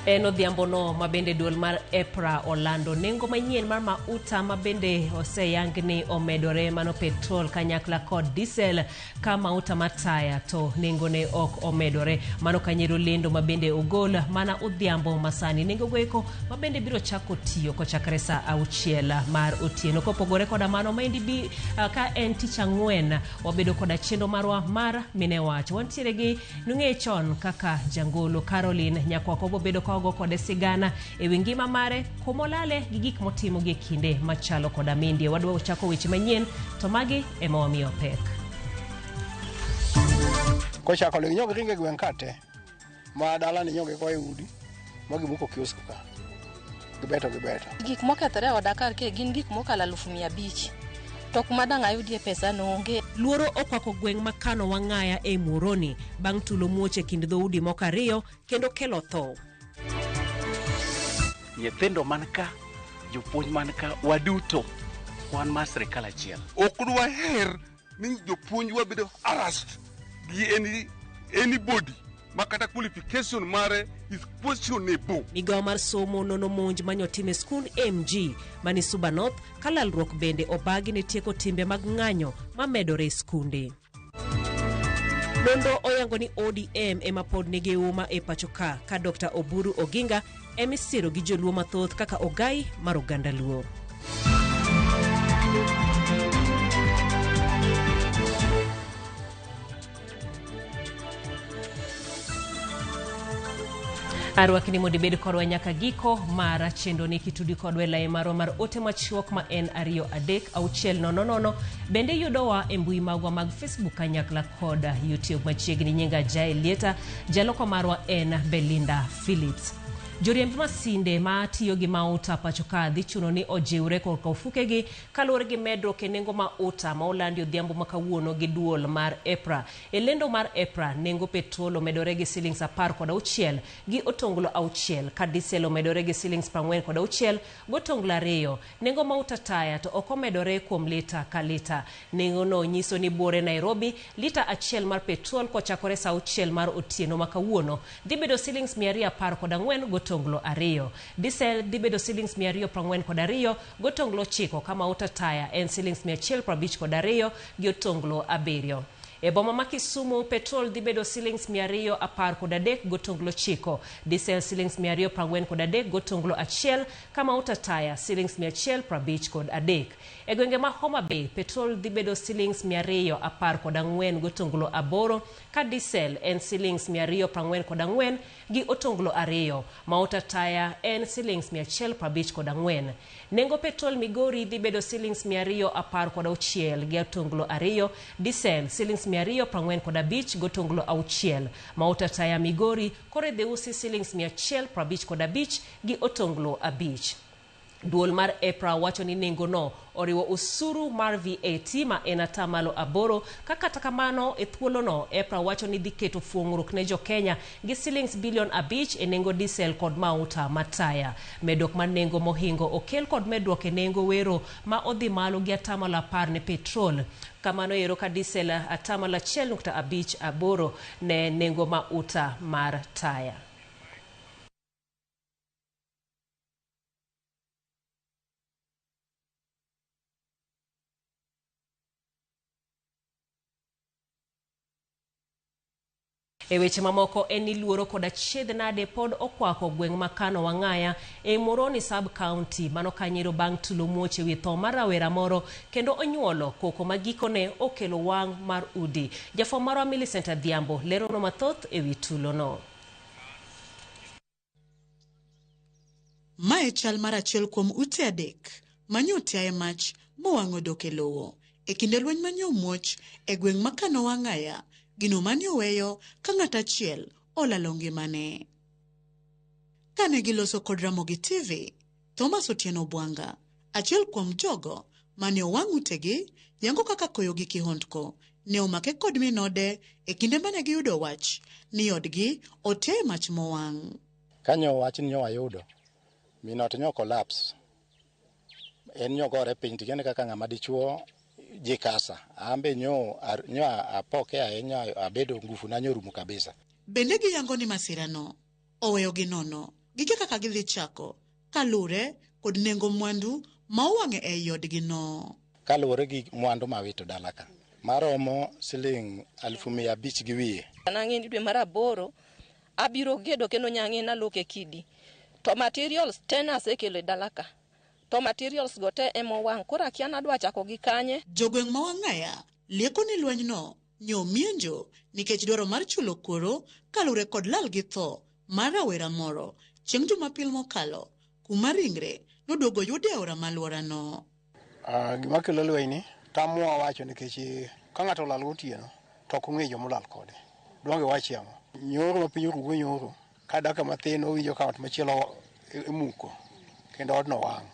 En odhiambo no mabende duol mar EPRA Orlando nengo manyien mar mauta mabende oseyangni omedore mano petrol kanyakla kod diesel ka mauta mataya to nengo ne ok omedore mano kanyero lendo mabende ogol mana odhiambo masani nengo goeko mabende biro chako tiyo kochakre saa 6 mar otieno kopogore koda mano maendi bi ka en tich ang'wen wabedo koda chendo marwa mar mine wach wantiere gi nung'e chon kaka jangolo Caroline Nyakwako bedo kogo kode sigana ewi ngima mare komolale gi gik motimo gi kinde machalo koda mindie wadwa chako weche manyien to magi ema wamiyo pek ko chako le nyoge ringe gwen kate ma dala ni nyoge ko e udi magi buko kiosk ka gibeto gik mokethore od Dakar ke gin gik mokala 500 to kuma dang' ayudie pesa no onge. Luoro okwako gweng' makano wang'aya e Muhoroni bang' tulo muoche kind dhoudi moko ariyo kendo kelo tho. Nyithindo man ka, jopuonj man ka, waduto wan mar sirkal achiel. Ok dwa her ni jopuonj wabedo harassed gi anybody makata qualification mare is questionable. Migawo mar somo nono monj manyotime skund MG mani Suba North kalalruok bende obagi ne tieko timbe mag ng'anyo mamedore skunde. Nondo oyango ni ODM ema pod nigi uma e pacho ka Dr. Oburu Oginga emisiro gi joluo mathoth kaka ogai mar oganda luo. Arwakni modi bed kodwa nyaka giko mara chendo ni kitudi kodwa lai maro mar ote machuok ma en 23600 bende yudowa e mbui magwa mag Facebook kanyakla koda YouTube machiegni nyinga Jael Lieta jaloko marwa en Belinda Phillips. Joriemb masinde ma tiyo gi mauta pacho ka dhi chuno ni ojiwre korka ufukegi kaluwore gi medruok e nengo mauta ma olandi odhiambo makawuono gi duol mar EPRA. E lendo mar EPRA nengo petrol omedore gi shillings 16 gi otonglo 6 ka diesel omedore gi shillings 46 gotonglo 2. Nengo mauta taya to ok omedore kuom lita ka lita. Nengo no nyiso ni bore Nairobi lita 1 mar petrol kochakore saa 6 mar otieno makawuono dhi bedo shillings 214 gotonglo 2. Diesel dhi bedo shillings 242 gotonglo 9 kama mauta taya en shillings 152 gi otonglo 7. E boma ma Kisumu petrol dhi bedo shillings 213 gotonglo 9, diesel shillings 243 gotonglo 1 kama mauta taya shillings 153. E gwenge ma Homa Bay petrol dhi bedo shillings 214 gotonglo 8 ka diesel en shillings 244 gi otonglo 2, mauta taya en shillings 154. Nengo petrol Migori dhi bedo shillings 216 gi otonglo 2, diesel shillings 245 gotonglo 6, mauta taya Migori kore deusi shillings 155 gi otonglo 5. Duol mar EPRA wacho ni nengo no oriwo usuru mar VAT ma en atamalo 8 kata kamano e thuolo no EPRA wacho ni diketo fuong'ruok ne jo Kenya gi shillings bilion 5 e nengo diesel kod mauta mataya. Medok mar nengo mohingo okel kod medruok e nengo wero ma odhi malo gi atamalo 10 ne petrol. Kamano ero ka diesel atamalo 1.58 ne nengo mauta mar taya. E weche mamoko eni luoro koda chiedhnade pod okwako gweng' makano wang'aya e Muhoroni sub county mano kanyero bang' tulo muoche wi tho mar rawera moro kendo onyuolo koko magikone okelo wang' mar udi. Jafwambo marwa Millicent Adhiambo lero no mathoth e wi tulo no. Mae chal mar achiel kuom ute adek manyotia e mach mowang'o dok e lowo e kinde lweny manyo muoch e gweng' makano wang'aya gino mani oweyo ka ng'at achiel olalo ngimane. Kane giloso kod Ramogi TV, Thomas Otieno Bwanga, achiel kuom jogo mane owang' utegi, yango kaka koyo gi kihondko ne omake kod minode e kinde mane giyudo wach ni odgi ote mach mowang'. Kanyo wach ni wayudo minot nyo collapse en nyogore piny tikende kaka ng'ama dichuo jikasa ambe nyo apoke ahinya abedo ngufu na nyorumu kabisa. Bende giyango ni masirano oweyo gi nono gige kaka gidhi chako kalure kod nengo mwandu ma owang'e e yodgi no. Kaluwore gi mwandu ma wito dalaka maromo siling 1,500 gi wiye. Nang'eni dwe mar 8 abiro gedo kendo nyang'e na loke kidi. To materials tena sekelo dalaka. To materials go te emo wang' kora kiana dwa chako gi kanye. Jogweng' ma Wang'aya lieko ni lweny no nyo mienjo nikech dwaro mar chulo kuoro kalure kod lal gi tho mar rawera moro chieng' Jumapil mokalo kuma ringre noduogo yude e aora malwora no. Gima kelo lweny ni tamwa wacho nikech ka ng'ato olal gotieno to ok ong'e jomolal kode. Donge wachiamo. Nyoro ma piny orugo nyoro ka daka mathin owinjo ka ot machielo imuko kendo odno wang'.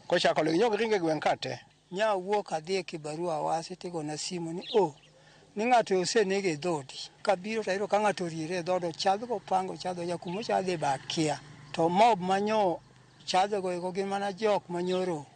Kochako le nyok ringe gweng' kate. Nya wuok adhi e kibarua wase tego na simu ni ni ng'ato osenege dhodi. Kabiro tairo ka ng'ato riere dhodo chadho go pango chadho ya kumo chadhe bakia. To mob manyo chadho go ego gin mana jok manyoro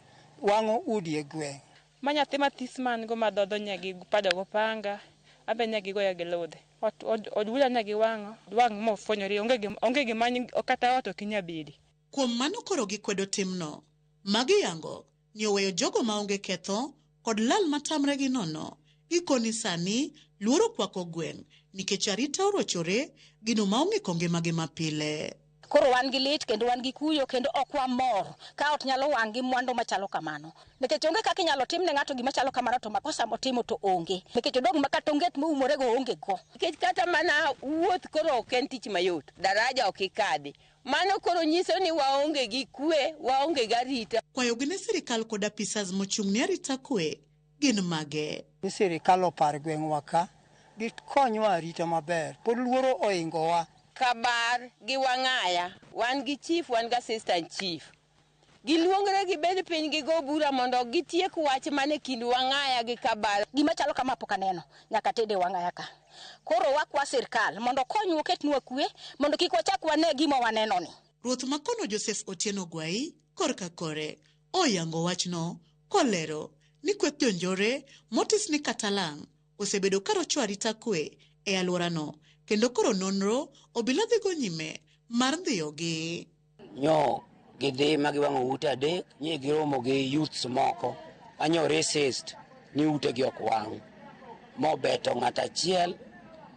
wang'o udi e gweng'. Manyathi mathis man go madhodho nyagi pado go panga abe nyagi go ya gelode. Od wula nyagi wang' mo fonyori onge gi many kata ot okinya bedi. Kuom mano koro gikwedo timno magi yango ni oweyo jogo maonge ketho kod lal matamre gi nono ikoni sani luoro kwako gweng' nikech arita orochore gino maonge konge magi mapile. Koro wan gi lit kendo wan gi kuyo kendo ok wamor ka ot nyalo wang' gi mwandu machalo kamano. Nikech onge kaka inyalo tim ne ng'ato gima chalo kamano to makosa motimo to onge. Nikech odong makata onget moumore go onge go. Nikech kata mana wuoth koro ok en tich mayot. Daraja ok ikadhi. Mano koro nyiso ni waonge gi kwe, waonge gi arita. Kwayo gine sirikal kod apisas mochung' ne arita kwe gin mage. Sirikal opar gweng'wa ka gikonywa arita maber. Pod luoro oingowa. Kabar gi Wang'aya, wan gi chief, wan gi assistant chief. Giluongre gibed piny gi go bura mondo gitiek wach mane kind Wang'aya gi Kabar. Gima chalo kama pok aneno nyaka tede Wang'aya ka. Koro wakwa sirikal mondo konywa ketnwa kwe mondo kik wachak wane gima waneno ni. Ruoth makono Joseph Otieno Gwai korka kore oyango wachno kolero ni kweth jonjore motis ni Katalang' osebedo karocho arita kwe e alworano kendo koro nonro obila dhi go nyime mar ndhiyogi. Nyo gidhi magiwang'o ute adek nye giromo gi youths moko anyo racist ni ute gi ok wang' mobeto ng'at achiel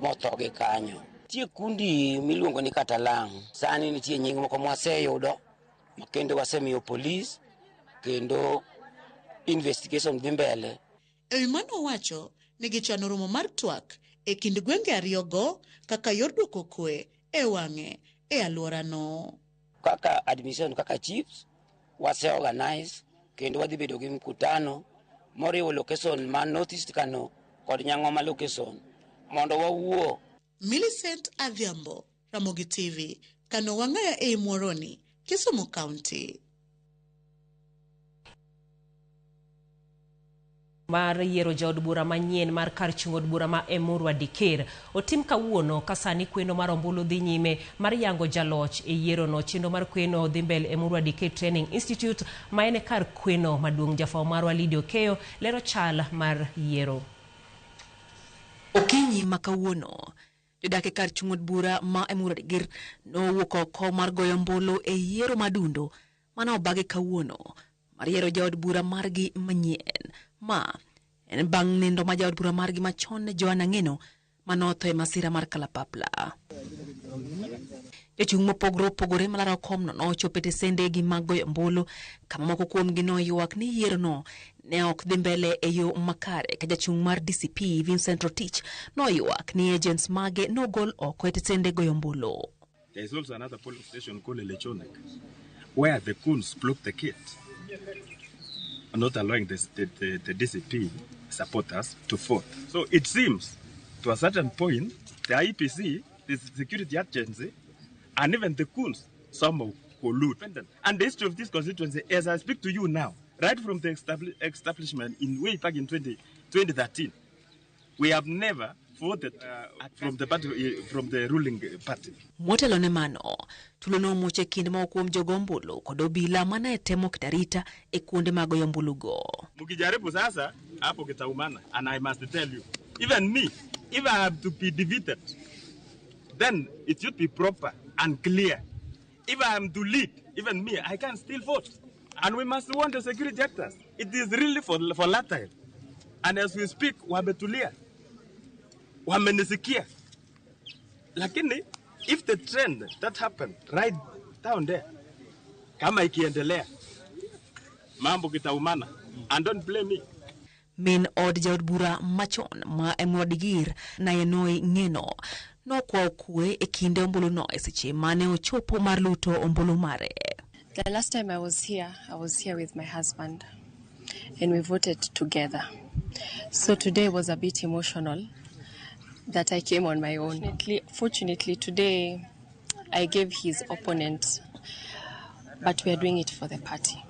motho gi kanyo. Tie kundi miluongo ni Katalang' sani nitie nying moko mwaseyudo kendo wasemiyo polis kendo investigation dhi mbele. Ewi mano wacho ni gichano romo mar twak e kind gwenge ariyogo kaka yor duoko kwe e wang'e e alworano. Kaka admission kaka chiefs wase organize kendo wadhi bedo gi mkutano moriwo location man Northeast Kano kod Nyang'oma location mondo wawuo. Millicent Adhiambo, Ramogi TV, Kano Wang'aya e Muhoroni, Kisumu County. Mar yiero jaod bura manyien mar kar chung' od bura ma Emurwa Dikir otim kawuono ka sani kweno mar ombulu dhi nyime mar yango jaloch e yiero no. Chenro mar kweno dhi mbele Emurwa Dikir Training Institute ma en kar kweno maduong'. Jafao marwa Lidio Keyo lero chal mar yiero. Okinyi makawuono jodak e kar chung' od bura ma Emurwa Dikir nowuok oko mar goyo ombulu e yiero madundo mana obagi kawuono mar yiero jaod bura margi manyien. Ma en bang' nindo ma jaod bura margi machon Joanna Ng'eno manotho e masira mar kalapapla. Jochung' mopogore opogore malaro komno nochopo e tesendegi mag goyo ombulu kama moko kuomgi noywak ni yiero no ne ok dhi mbele e yo makare ka jachung' mar DCP Vincent Rotich noywak ni agents mage nogol oko e tesende goyo ombulu. There is also another polling station called Lechonek where the Kuns blocked the gate, not allowing the DCP supporters to vote. So it seems, to a certain point, the IPC, the security agency, and even the Kuns somehow collude. And the history of this constituency, as I speak to you now, right from the establishment in way back in 2013, we have never voted from the ruling party. Motelo ne mano, tulono moche kind ma kuom jogombulu kod obila mana temo kitarita e kuonde mag goyo ombulu go. Mukijaribu sasa hapo kitaumana, and I must tell you, even me, if I have to be defeated, then it should be proper and clear. If I am to lead, even me, I can still vote. And we must want the security actors. It is really for volatile. And as we speak, wabetulia, wamenisikia. Lakini, if the trend that happened right down there, kama ikiendelea, mambo kitaumana, and don't blame me. Min od jaod bura machon ma emwadigir na yenoi ngeno no kwa okue e kinde ombulu no eseche mane ochopo mar luto ombulu mare. The last time I was here with my husband and we voted together. So today was a bit emotional that I came on my own. Fortunately today I gave his opponent, but we are doing it for the party.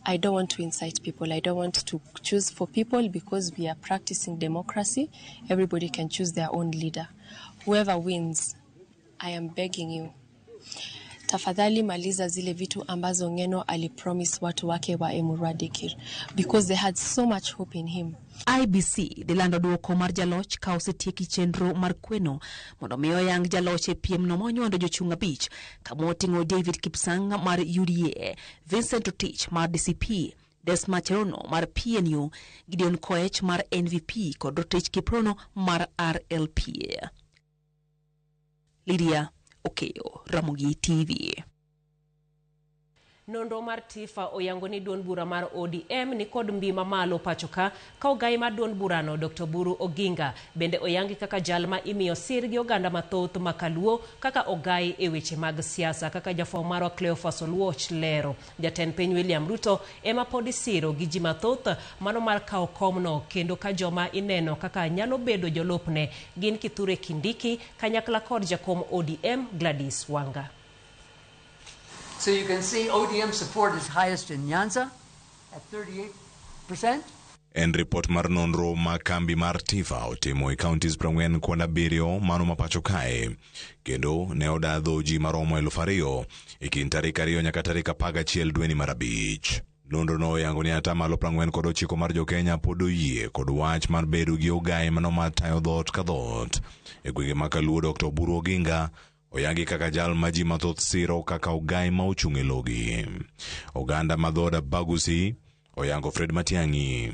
I don't want to incite people. I don't want to choose for people because we are practicing democracy. Everybody can choose their own leader. Whoever wins, I am begging you, tafadhali maliza zile vitu ambazo Ngeno alipromise watu wake wa Emurua Dikir because they had so much hope in him. IBC dilando duoko mar jaloch ka osetieki chenro mar kweno mondo miyo yang jaloch e piem no monyondo jochung abich kama oting'o David Kipsang mar UDA, Vincent Otich mar DCP, Desma Cherono mar PNU, Gideon Koech mar NVP kod Rotich Kiprono mar RLP. Lydia Okeyo, Ramogi TV. Nonro mar Tifa oyango ni duond bura mar ODM ni kod mbima malo pachoka ka ogai mar duond burano Dr. Buru Oginga bende oyangi kaka jalma imiyo sir gi oganda mathoth makaluo kaka ogai e weche mag siasa kaka jafwambo marwa Cleophas Oluoch lero. Jatend piny William Ruto ema pod isiro gi ji mathoth mano mar kawo komno kendo ka joma ineno kaka nyalo bedo jolopne gin Kithure Kindiki kanyakla kod jakom ODM Gladys Wanga. So you can see ODM support is highest in Nyanza at 38%. En report mar nonro ma kambi mar Tifa otimo e counties 47 mano mapacho kae kendo ne odadho ji maromo 2,000 e kind tarik 2 nyaka tarik 11 dweni mar abich. Nonro no yango ni atamalo 49 mar Jo-Kenya pod oyie kod wach mar bedo gi ogai mano matayo dhot ka dhot. E gwenge makaluo Dr. Buru Oginga oyangi kaka jal maji mathoth siro kaka ogai ma ochung' e logi. Oganda madhoda Bagusi oyango Fred Matiang'i.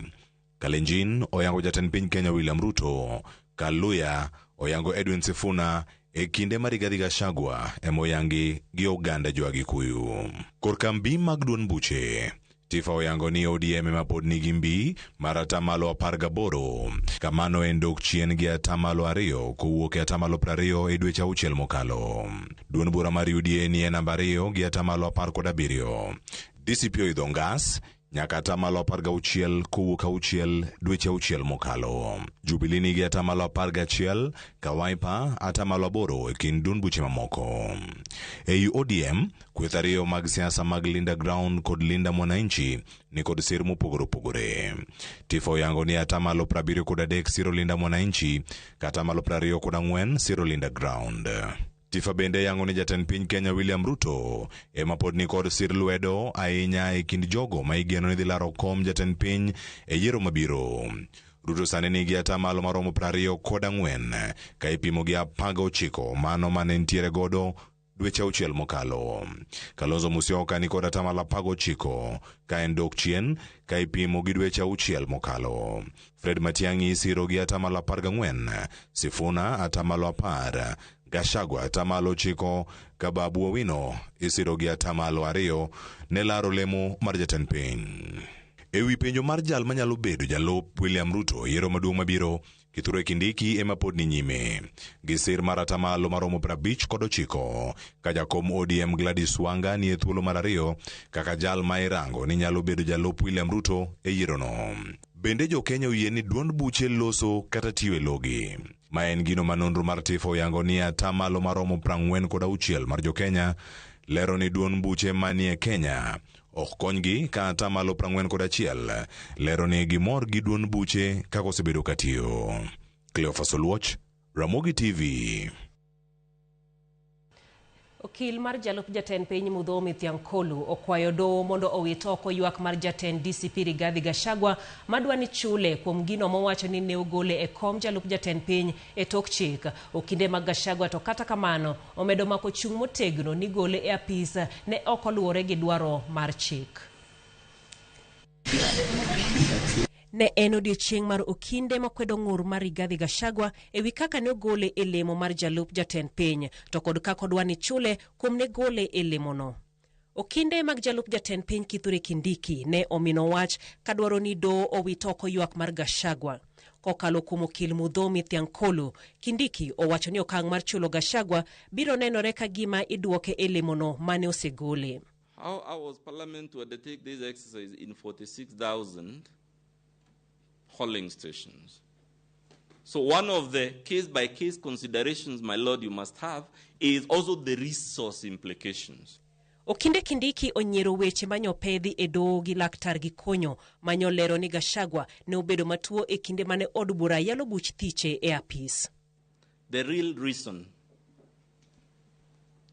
Kalenjin oyango jatend piny Kenya William Ruto. Kaluya oyango Edwin Sifuna. E kinde ma Rigathi Gachagua emoyangi gi oganda Jo-Agikuyu. Korka mbi mag duond buche Tifa oyango ni ODM ema pod nigi mbi mar atamalo 18 kamano en dok chien gi atamalo 2 kowuok e atamalo 20 e dweche 6 mokalo. Duond bura mar UDA ni e namba 2 gi atamalo 17. DCP oidho ngas nyaka atamalo 16 kowuok 6 dweche 6 mokalo. Jubilee nigi atamalo 11 ka Wiper atamalo 8 e kind duond buche mamoko. E ODM kweth ariyo mag siasa mag Linda Ground kod Linda Mwananchi ni kod sir mopogore opogore. Tifa oyango ni atamalo 73 siro Linda Mwananchi ka atamalo 24 siro Linda Ground. Tifa bende yango ni jatend piny Kenya William Ruto ema pod ni kod sir lwedo ahinya e kind jogo ma igeno ni dhi laro kom jatend piny e yiero mabiro. Ruto sani nigi atamalo maromo 24 ka ipimo gi 19 mano mane ntiere godo dweche 6 mokalo. Kalonzo Musyoka ni kod atamalo 19 ka en dok chien ka ipimo gi dweche 6 mokalo. Fred Matiang'i siro gi atamalo 14, Sifuna atamalo 10, Gachagua atamalo 9 ka Babu Owino isiro gi atamalo 2 ne laro lemo mar jatend piny. Ewi penjo mar jal manyalo bedo jalop William Ruto yiero maduong' mabiro, Kithure Kindiki ema pod ni nyime gi sir mar atamalo maromo 59 ka jakom ODM Gladys Wanga ni e thuolo mar 2 kaka jal ma irango ni nyalo bedo jalop William Ruto e yiero no. Bende Jo-Kenya oyie ni duond buche loso kata tiyo e logi. Ma en gino ma nonro mar Tifa oyango ni atamalo maromo 46 mar Jo-Kenya lero ni duond buche manie Kenya ok konygi ka atamalo 41 lero ni gimor gi duond buche kako osebedo katiyo. Cleophas Oluoch, Ramogi TV. Okil mar jalup jatend piny Mudhomi Thiankolu okwayo doho mondo owit oko ywak mar jatend DCP Rigathi Gachagua madwani chule kuom gino mowacho ni ne ogole e kom jalup jatend piny e tok chik. Okinde mag Gachagua to kata kamano omedo mako chung' motegno ni gole e apis ne ok oluwore gi dwaro mar chik. Ne en odiechieng' mar okinde makwedo ng'ur mar Rigathi Gachagua ewi kaka ne ogole e lemo mar jalup jatend piny to kod kaka odwani chule kuom ne gole e lemono. Okinde mag jalup jatend piny Kithure Kindiki ne omino wach kadwaro ni doho owit oko ywak mar Gachagua. Kokalo kuom okil Mudhomi Thiankolu, Kindiki owacho ni okang' mar chulo Gachagua biro nenore ka gima idwoke e lemono mane osegole. How was Parliament to undertake this exercise in 46,000 polling stations? So one of the case-by-case considerations, my lord, you must have is also the resource implications. Okinde Kindiki onyiero weche manyopedhi e doho gi laktar Gikonyo manyolero ni Gachagua ne obedo matuo e kinde mane od bura yalo buch thiche e apis. The real reason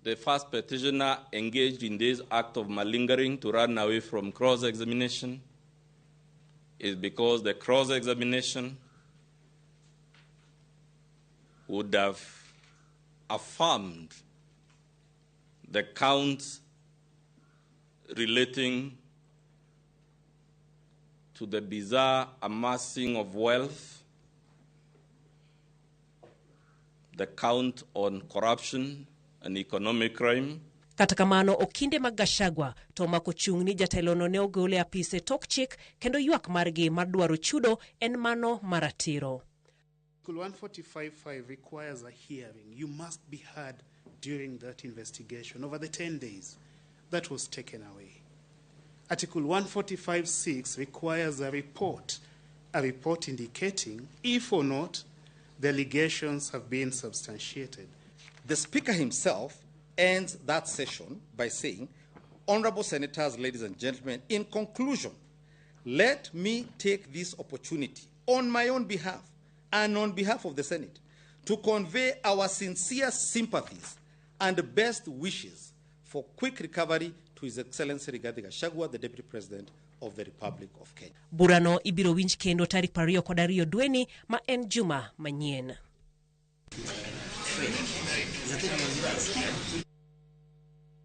the first petitioner engaged in this act of malingering to run away from cross-examination is because the cross-examination would have affirmed the counts relating to the bizarre amassing of wealth, the count on corruption and economic crime. Kata kamano okinde mag Gachagua to mako chung' ni jatelono ne ogole apise tok chik kendo ywak margi madwaro chudo en mano maratiro. Article 145.5 requires a hearing. You must be heard during that investigation over the 10 days. That was taken away. Article 145.6 requires a report indicating if or not the allegations have been substantiated. The Speaker himself ends that session by saying, Honorable Senators, ladies and gentlemen, in conclusion, let me take this opportunity on my own behalf and on behalf of the Senate to convey our sincere sympathies and best wishes for quick recovery to His Excellency Rigathi Gachagua, the Deputy President of the Republic of Kenya. Burano ibiro winj kendo tarik 22 dweni ma en juma manyien.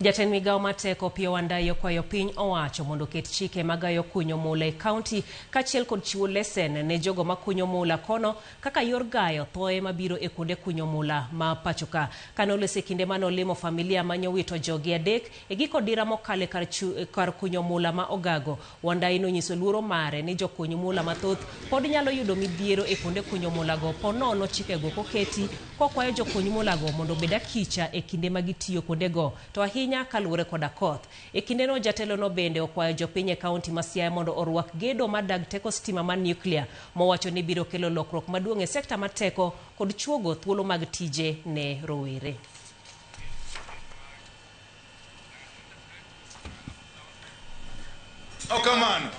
Jatend migao mateko Opiyo Wandayi okwayo piny owacho mondo ket chike magayo kunyo mula e kaunti kachiel kod chiwo lesen ne jogo makunyo mula kono kaka yor gayo thoe mabiro e kuonde kunyo mula ma pachoka. Kanolese kinde mano limo familia manyo wito jogi adek e giko dira mokale kar kunyo mula ma Ogago. Wandayi nonyiso luoro mare ni jokunyo mula mathoth pod nyalo yudo midhiero e kuonde kunyo mula go ponono chikego koketi kokwayo jokunyo mula go mondo beda kicha e kinde magitiyo kuonde go to ahinya kaluwore koda koth. E kindeno jatelo no bende okwayo jopiny e kaunti ma Siaya mondo orwak gedo madag teko stima mar nuclear mowacho ni biro kelo lokruok maduong' e sekta mar teko kod chuogo thuolo mag tije ne rowere. Okamano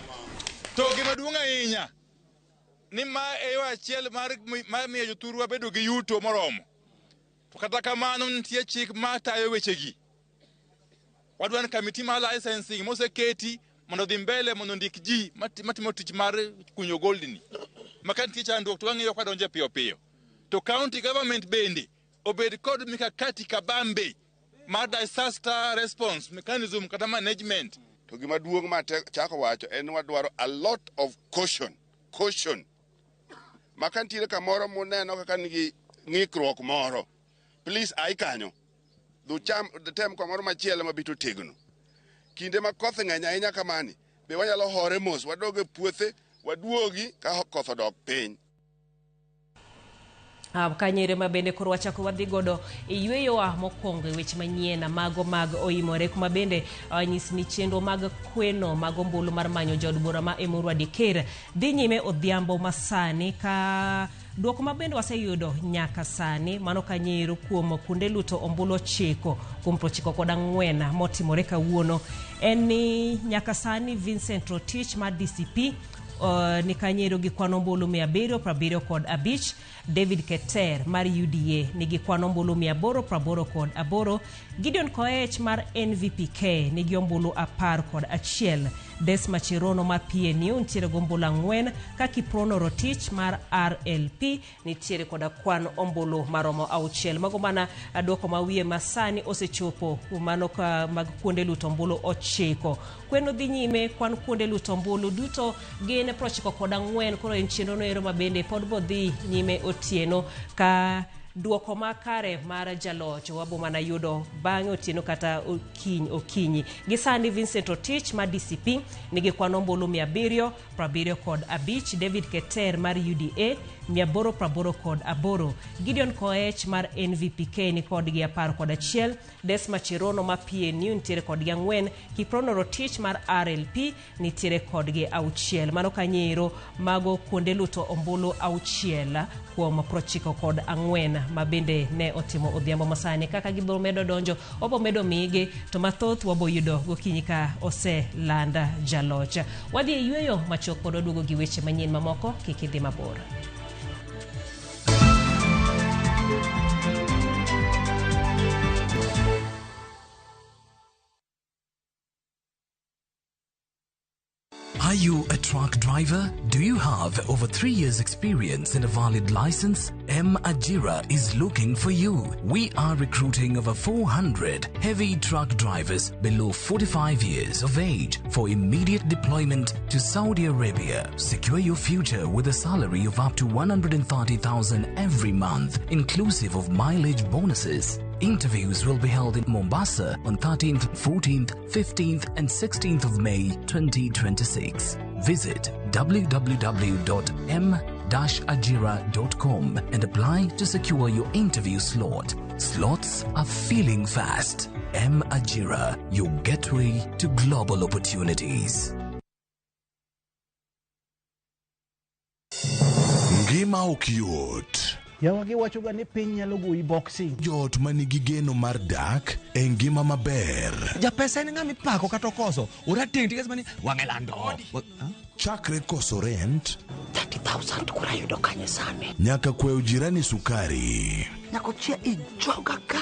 to gima duong' ahinya ni ma e yo achiel mar miyo jothurwa bedo gi yuto moromo. To kata kamano nitie chik matayo wechegi. Wadwan kamiti mar licensing moseketi mondo dhi mbele mondo ndik ji matimo tich mar kunyo goldni. Maka nitie chandruok to wang'iyo kwadonje piyo piyo. To county government bende obed kod mikakati kabambe mar disaster response mechanism kata management. To gima duong' ma chako wacho en wadwaro a lot of caution. Maka nitiere kamoro muneno kaka nigi ng'ikruok moro. Please ai kanyo. The tem kamoro machielo mabito tegno. Kinde ma koth ng'eny ahinya kamani, be wanyalo hore mos wadoge puothe waduogi ka koth odok piny. Kanyere ma bende koro wachako wadhi godo e yweyo mokwongo e weche manyien mago mag oimore kuma bende nyis ni chenro mag kweno mag ombulu mar manyo jod bura ma Emurua Dikir dhi nyime odhiambo masani ka duoko ma bende waseyudo nyaka sani mano kanyero kuom kuonde luto ombulu 9 kuom 94 motimore kawuono en ni nyaka sani Vincent Rotich mar DCP ni Kanyero gi kwan ombulu 775. David Keter mar UDA nigi kwan ombulu 888. Gideon Koech mar NVPK nigi ombulu 11. Desma Chirono mar PNU nitiere gombulu 4 ka Kiprono Rotich mar RLP nitiere koda kwan ombulu maromo 6. Mago mana duoko mawie masani osechopo mano ka mag kuonde luto ombulu 9. Kweno dhi nyime kwan kuonde luto ombulu duto gin 94 koro en chenro no ero mabende pod bodhi nyime otieno ka duoko makare mar jaloch wabo mana yudo bang'e otieno kata okinyi. Gisani Vincent Otich mar DCP nigi kwan ombulu 775. David Keter mar UDA 888. Gideon Koech mar NVPK ni kodgi 11. Desma Chirono mar PNU nitiere kodgi 4. Kiprono Rotich mar RLP nitiere kodgi 6. Mano Kanyero mago kuonde luto ombulu 6 kuom 94 mabende ne otimo odhiambo masani. Kaka gibiro medo donjo obo medo mige to mathoth wabo yudo gokinyi ka ose landa jalocha. Wadhi e yueyo machok pod oduogo gi weche manyien mamoko kik idhi mabor. Are you a truck driver? Do you have over 3 years experience and a valid license? M. Ajira is looking for you. We are recruiting over 400 heavy truck drivers below 45 years of age for immediate deployment to Saudi Arabia. Secure your future with a salary of up to 130,000 every month, inclusive of mileage bonuses. Interviews will be held in Mombasa on 13th, 14th, 15th and 16th of May 2026. Visit www.m-ajira.com and apply to secure your interview slot. Slots are filling fast. M. Ajira, your gateway to global opportunities. Ngima okiot. Yawagi wachoga ni piny nyalo goyi boxing. Jot manigi geno mar dak e ngima maber. Ja pesa en ng'ami pako kata koso. Ora ting tigas mani wangelando. Chakre koso rent 30,000 kura yudo kanye sani. Nyaka kweo jirani sukari. Nyako chia ijoga ka.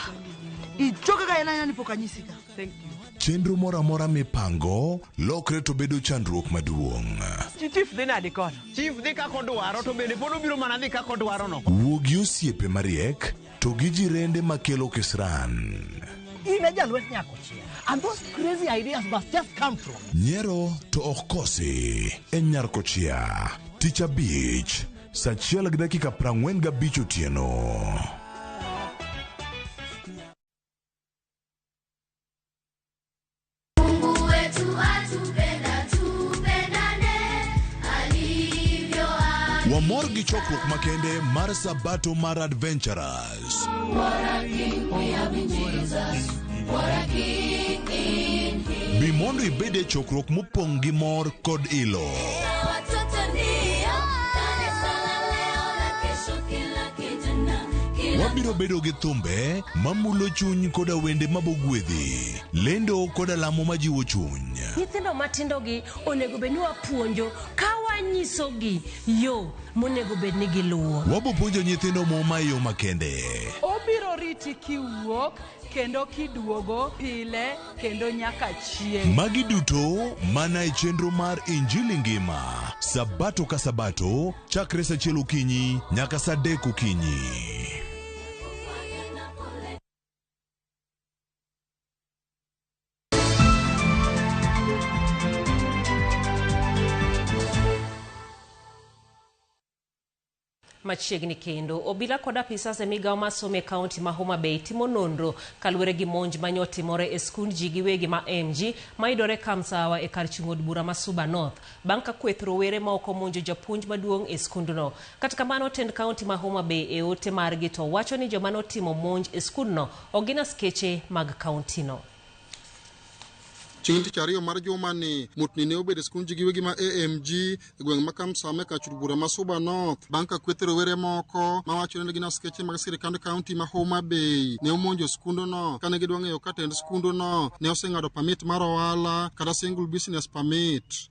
Ijoga ka ena nipokanyisika. Thank you. Chenro mora mora mipango lokre to bedo chandruok maduong'. Chief dhi nadi kono. Chief dhi ka kodwaro to bende podo biro mana dhi ka kodwaro no. Wuogi osiepe mariek to gi jirende makelo kisran. Ine jalwet nyako chia. And those crazy ideas must just come from. Nyero to ok kosi en nyarko chia. Ticha Beach, sachiel gi dakika 45 otieno. Wamor gi chokruok makende mar Sabato mar Adventurers. Bimondo ibede chokruok mopong' gi mor kod ilo. Wabiro bedo gi thumbe mamulo chuny koda wende mabogwedhi, lendo koda lamo majiwo chuny. Nyithindo matindo gi onego bedni wapuonjo ka wanyisogi yo monego bedni giluwo. Wabo puonjo nyithindo moma yo makende. Obiro riti kiwuok kendo kiduogo pile kendo nyaka chieng'. Magi duto mana e chenro mar Injili Ngima. Sabato ka Sabato, chakre sa 1 okinyi nyaka sa 3 okinyi. Machiegni kendo obila kod apisas e migawo mar somo e kaunti ma Homa Bay timo nonro kaluwore gi monj mane otimore e skund ji giwegi ma MG mayudore Kamsawa e kar chung'od bura ma Suba North bang' ka kweth rowere ma ok omonjo japuonj maduong' e skundno. Kata kamano tend kaunti ma Homa Bay e ote margi to wacho ni joma notimo monj e skundno ok gin askeche mag kauntino. Chieng' tich ariyo mar juma ni mutni ne obedo skund ji giwegi ma AMG e gweng' ma Kamsame ka chud bura ma Suba North bang' ka kweth rowere moko ma wacho ni gin askeche mag sirikand kaunti ma Homa Bay ne omonjo skundono kane gidwa ng'eyo ka tend skundono ne oseng'ado permit mar ohala kata single business permit.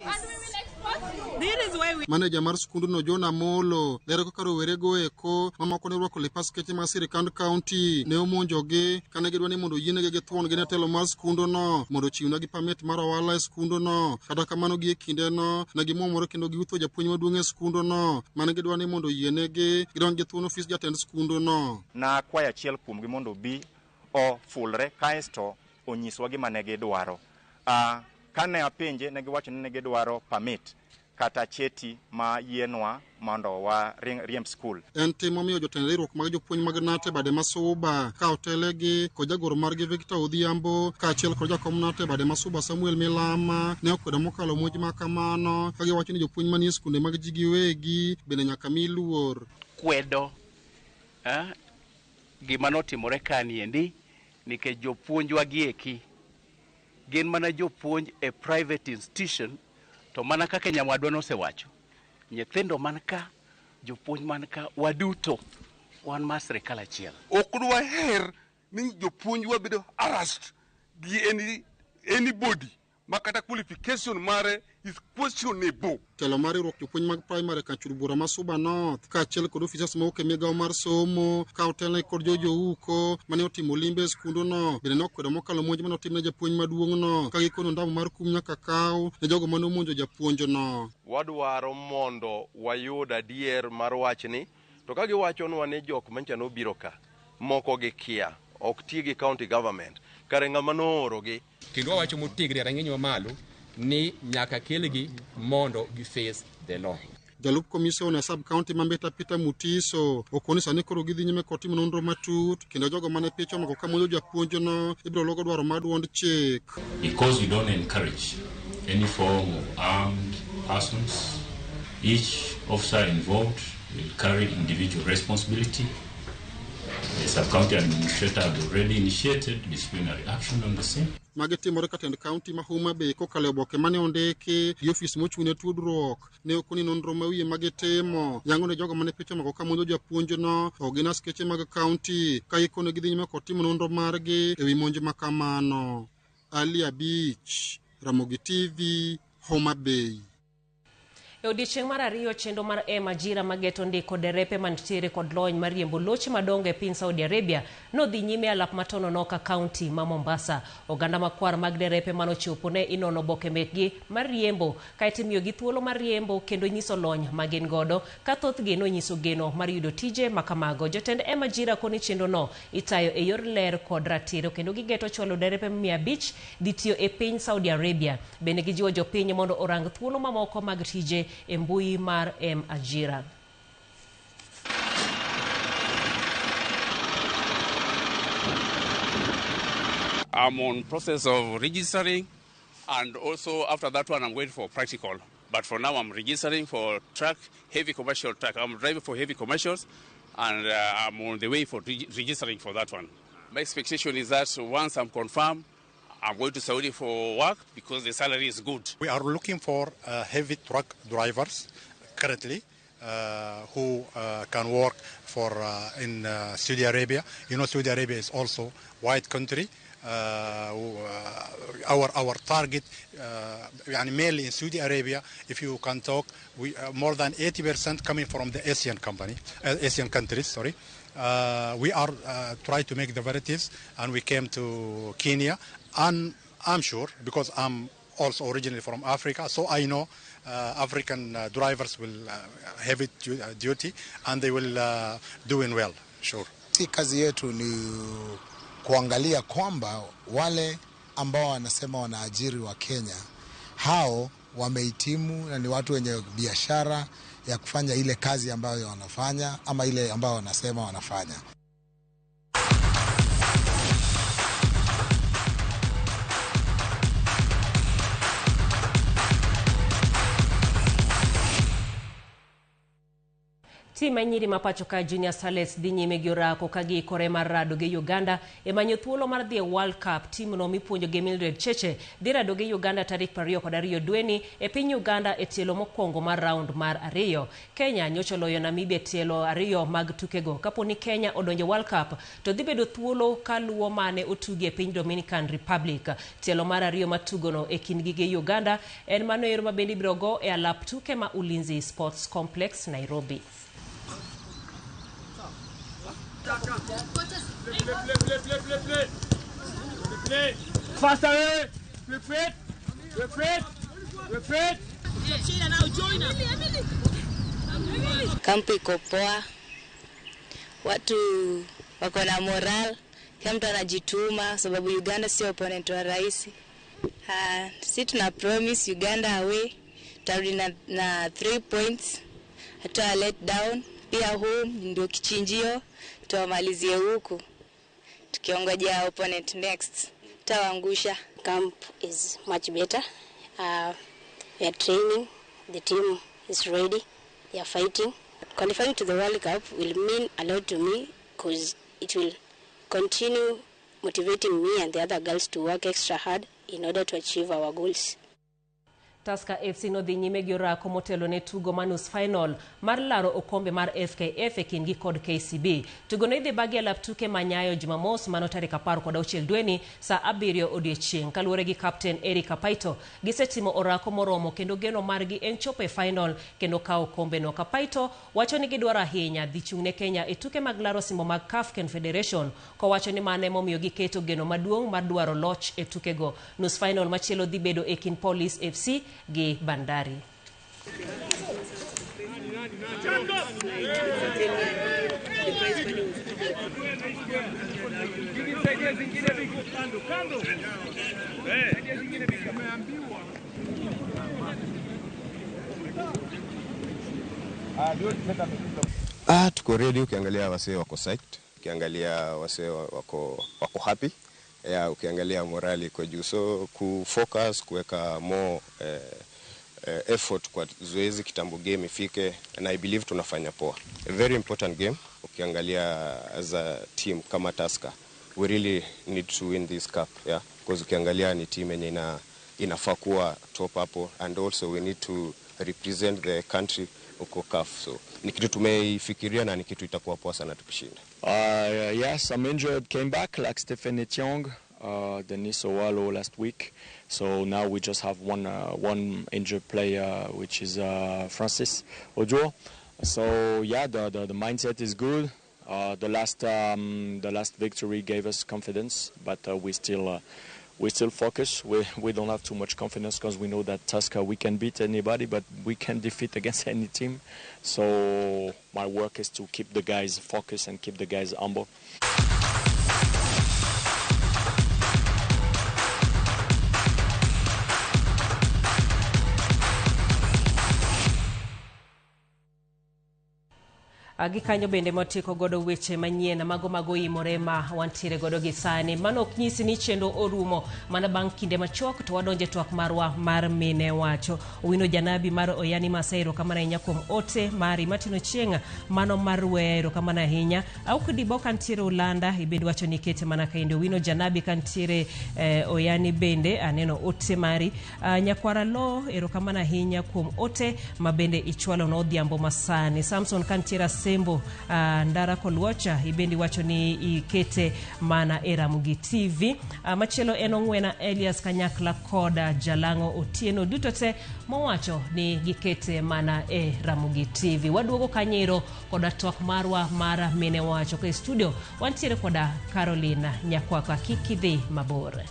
Maneja mar skunduno John Amolo lero kaka rowerego eko mamoko ne rwako lipas keche mag sirikand kaunti ne omonjogi kane gidwa ni mondo yienegi gi thuon gi ne telo mar skunduno mondo chiwnegi pamit mar ohala e skunduno. Kata kamano gi e kindeno ne gimwomore kendo giwutho japuonj maduong' e skunduno mane gidwa ni mondo yienegi gidonj gi thuon ofis jatend skunduno. Na kwayo achiel kuomgi mondo bi ofulre kaesto onyiswa gima ne gidwaro. Kane apenje ne giwacho ni ne gidwaro permit kata cheti ma yienwa mondo wa riemb skul. En tim momiyo jotend riwruok mag jopuonj mag Nate bade masuba ka otelegi kod jagoro margi Victor Odhiambo kaachiel kod jakom Nate bade masuba Samuel Milama ne okwedo mokalo monj ma kamano ka giwacho ni jopuonj manie skunde mag ji giwegi bende nyaka mi luor. Kwedo gima notimore kaniendi nikech jopuonjwa gieki gin mana jopuonj e private institution, to mana kaka nyawadwa nosewacho, nyithindo man ka, jopuonj man ka, waduto wan mar sirikal achiel. Ok dwa her ni jopuonjwa bedo harassed gi anybody makata qualification mare is questionable. Telo mar riwruok jopuonj mag primary Kachuru Bura ma Suba North kaachiel kod ofisas mawuok e migawo mar somo ka otelne kod jojouko mane otimo limbe e skunduno bende nokwedo mokalo monj mane otimne japuonj maduong'no ka gikono ndamo mar kum nyaka kaw ne jogo mane omonjo japuonjno. Wadwaro mondo wayud adier mar wachni, to ka giwachonwa ni jok mancha nobiro ka moko gi kia ok ti gi county government kare ng'ama noorogi. Kendo wawacho motegre rang'iny mamalo ni nyaka kelgi mondo gi face the law. Jalup komisona sub county Mambeta Peter Mutiso okoni sani koro gidhi nyime kotimo nonro matut kendo jogo mane picho mako kamonjo japuonjno ibiro logo dwaro mar duond chik. Because we don't encourage any form of armed persons, each officer involved will carry individual responsibility. The sub-county administrator had already initiated disciplinary action on the same. Magitimore katend county ma Homa Bay kokalo oboke mane ondiki gi ofis mochung'ne tudruok ne okoni nonro mawiye magitimo yango ne jogo mane picho mako kamonjo japuonjno ok gin askeche mag county ka ikone gidhi nyime kotimo nonro margi ewi monj makamano. Ali Abich, Ramogi TV, Homa Bay. E odiechieng' mar ariyo chendo mar Majira mageto ndiko derepe mantiere kod lony mar riembo loche madongo e piny Saudi Arabia nodhi nyime alap matono Noka County ma Mombasa. Oganda makwar mag derepe manochopo ne inono boke mekgi mar riembo kaeto imiyogi thuolo mar riembo kendo nyiso lony magin godo ka thothgi nonyiso geno mar yudo tije makamago. Jotend Majira koni chendo no itayo e yor ler kod ratiro kendo gigeto chwalo derepe 500 dhi tiyo e piny Saudi Arabia. Bende gijiwo jopiny mondo orang thuolo mamoko mag tije e mbui mar Ajira. I'm on process of registering, and also after that one I'm waiting for practical. But for now I'm registering for truck, heavy commercial truck. I'm driving for heavy commercials, and I'm on the way for registering for that one. My expectation is that once I'm confirmed, I'm going to Saudi for work because the salary is good. We are looking for heavy truck drivers currently who can work for in Saudi Arabia. You know, Saudi Arabia is also wide country. Our target, mainly in Saudi Arabia, if you can talk, we more than 80% coming from the Asian countries. Sorry. We are trying to make the varieties, and we came to Kenya. And I'm sure, because I'm also originally from Africa, so I know African drivers will have it duty, and they will doing well, sure. Kazi yetu ni kuangalia kwamba wale ambao wanasema wanaajiri wa Kenya, hao wamehitimu na ni watu wenye biashara ya kufanya ile kazi ambayo wanafanya ama ile ambayo wanasema wanafanya. Tim anyiri mapacho ka Junior Starlets dhi nyime gi orako ka giikore mar rado gi Uganda e manyo thuolo mar dhi e World Cup. Tim no mipuonjo gi Mildred Cheche dhi rado gi Uganda tarik 22 dweni e piny Uganda e tielo mokwongo mar round mar 2. Kenya nyocha loyo Namibia tielo 2 mag tukego. Kaponi Kenya odonjo World Cup to dhi bedo thuolo kaluwo mane otugi e piny Dominican Republic. Tielo mar 2 matugono e kindgi gi Uganda en mano ero mabendi biro go e alap tuke ma Ulinzi Sports Complex Nairobi. Faster, repeat. Kampu iko poa, watu wako na moral, kila mtu anajituma sababu Uganda sio opponent wa rahisi. Sisi tuna promise Uganda away, tarudi na 3 points, hata let down, pia home ndio kichinjio, tuwamalizie huku. Tukiongojea opponent next, tawaangusha. Camp is much better. We are training, the team is ready, they are fighting. Qualifying to the World Cup will mean a lot to me because it will continue motivating me and the other girls to work extra hard in order to achieve our goals. Tusker FC no dhi nyime gi orako motelo ne tugo manus final mar laro okombe mar FKF e kindgi kod KCB. Tugo no idhi bagi alap tuke manyayo Jumamos mano tarik 16 dweni saa 7 odiechieng'. Kaluwore gi Captain Eric Kapaito, gisetimo orako moromo kendo geno margi en chopo e final kendo kawo kombe no. Kapaito wacho ni gidwaro ahinya dhi chung' ne Kenya e tuke mag laro simbo mag CAF Confederation, kowacho ni mane momiyo giketo geno maduong' mar dwaro loch e tukego. Nus final machielo dhi bedo e kind Police FC gi Bandari. Tuko ready. Ukiangalia wasee wako psyched, ukiangalia wasee wako happy. Ukiangalia morali kwa juu, so kufocus, kuweka more effort kwa zoezi kitambo game ifike, and I believe tunafanya poa. A very important game. Ukiangalia as a team kama Tusker, we really need to win this cup, because ukiangalia ni team yenye inafaa kuwa top hapo, and also we need to represent the country uko CAF, so ni kitu tumeifikiria na ni kitu itakuwa poa sana tukishinda. Yes, I'm injured, came back like Stephen Etiong, Denis Owalo last week. So now we just have one injured player, which is Francis Ojo. So yeah, the mindset is good. The last victory gave us confidence, but we still focus. We don't have too much confidence because we know that Tusker, we can beat anybody, but we can defeat against any team. So my work is to keep the guys focused and keep the guys humble. Gikanyo bende motiko godo weche manyien mago imore ma wantiere godo gi sani. Mano ok nyisi ni chendo orumo mana bang' kinde machok to wadonje twak marwa mar mine wacho. Owino Janabi mar Oyani Masairo kamana hinya kuom ote mari matino chienga mano mar wero kamana hinya. Au kudibo kantiere Ulanda ibed wacho ni kete mana kainde. Owino Janabi kantiere Oyani bende aneno ote mari. Nyakwara lo ero kamana hinya kuom ote mabende ichwalo no odhiambo masani. Samson kantiere Sembo Ndara Kolwocha ibendi wacho ni ikete mana era Mugi TV. Machielo Enongwena Elias Kanyakla koda Jalango Otieno dutote mawacho ni gikete mana era Mugi TV. Waduogo kanyero koda twak marwa mara mine wacho. Kwa studio wantiere koda Carolina Nyakwaka kikidhi mabore.